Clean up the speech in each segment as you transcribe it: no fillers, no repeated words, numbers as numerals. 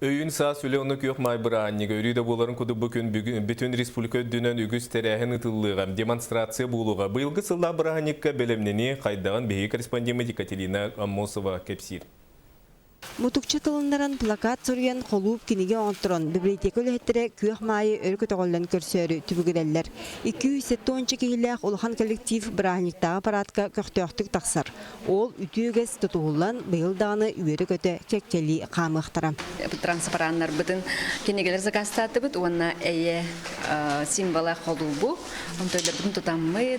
Öyün sağ süle onu kök maybıra annege örüde boların kudu bugün bütün respublika dünen ügüz terehen ıtıllığa demonstrasiya buluğa. Bıyılgı sılda bırahannikka belemneni kaydağın behi korrespondenti Katerina Amosova kepsir. Mutukça tılınlaran plakat soruyan kolup kinige ontron biblioteka ülehettere kүйөх майы өркөт оголлан көрсөрү түбүгүлеллер. 270 кихилэх улахан коллектив браһниктаа аппаратка көктөктүк таксар. Ол үтүгес тутуулан быйыл дааны үйөрү көтө кектели камыктара. Транспаранттар бытын кинегелер закастаты бут, онна эйе символа холубу. Онтойлар бутун тутаммы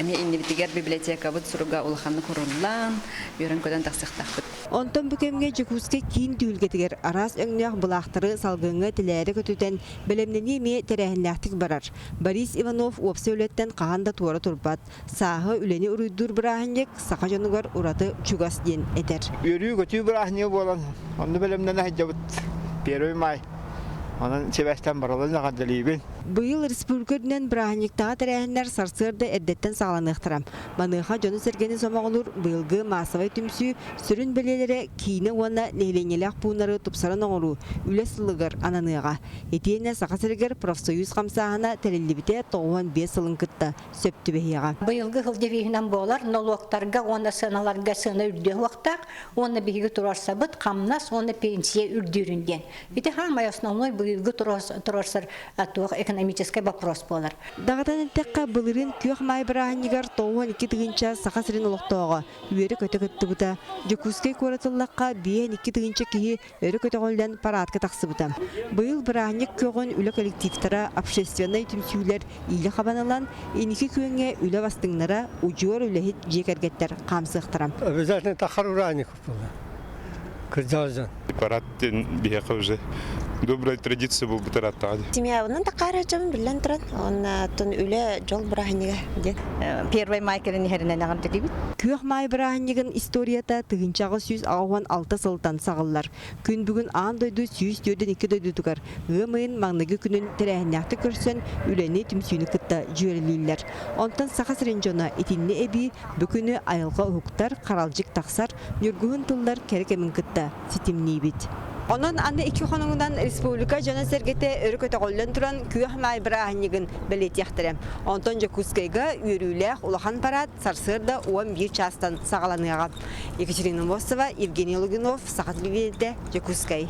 эме иннибитигер библиотека бут суруга улаханны куруллан, үйөрөн көтөн таксыктак. Онтон бүкемге Жекуске кийин түүлгетигер арас өңнөх булактары салгыңга тилери көтүтен белемнени ме терехиннактык барар. Борис Иванов опсөлөттен каганда туара турбат. Сагы үлени уруйдур браһынек сака жонугар ураты чугас ден этер. Өрүү көтүү браһны болан. Онды белемнен хаҗабыт. Первый май. Анан себестен баралан гадалибин. Быйыл республикаден браһниктаа терехиннер сарсырды эрдеттен сагаланыктырам. Маныха жону сергени сомоголур быйылгы массовый түмсү сүрүн белелере кийне уана нейленелек пуунары тупсаран оңору үлесылыгар ананыга. Этиене сакасыргер профсоюз камсаһына тереллибите 95 сылын кытта сөптүбехига. Быйылгы хылдебихинен болар nologтарга уана сыналарга сына үрдө вактак, уана биги турарсабыт камнас уана пенсия үрдүрүнден. Бите хамай основной быйылгы турарсар атуак экономический вопрос болар. Дагатан текка былырын күйөх май браһнигар 92 тыгынча сакасырын улуктоого үйөрү көтөгөттү бута. Жекускей коратыллакка биен 2 тыгынча кии өрү көтөгөлдөн парадка таксыбыта. Быйыл браһник көгөн үлө коллективтара общественный түмсүлөр иле хабаналан эники күйөнгө үлө бастыңнара ужуор үлехит жекергеттер камсыктырам. Обязательно тахарураников было. Кырдазан. Парад бияка уже. Добрая традиция был батарата. Семья он такая билен тран, он тон үле жол браһнига ден. Первый май керен херенен агырдык. Күйөх май браһнигин историята тыгынчагы 106 сылтан сагыллар. Күн бүгүн аан дойду 102 дойдутугар. Гымын маңныгы күнүн терехиннакты көрсөн үлени түмсүүнү кытта жүйрөлүйлөр. Онтан сакасырын жона этинне эби бүкүнү айылга уктар каралжык таксар нүргүн тылдар керекемин кытта ситимнийбит. Onun anda iki konundan Respublika Jana Sergete örgüte gollan turan kүйөх май браһнигин белет яхтырам. Онтон Жекускайга үйрүлэх улахан парад сарсырда 11 частан сагаланыга. Екатерина Мосова, Евгений Лугинов, Сахат Левиде, Жекускай.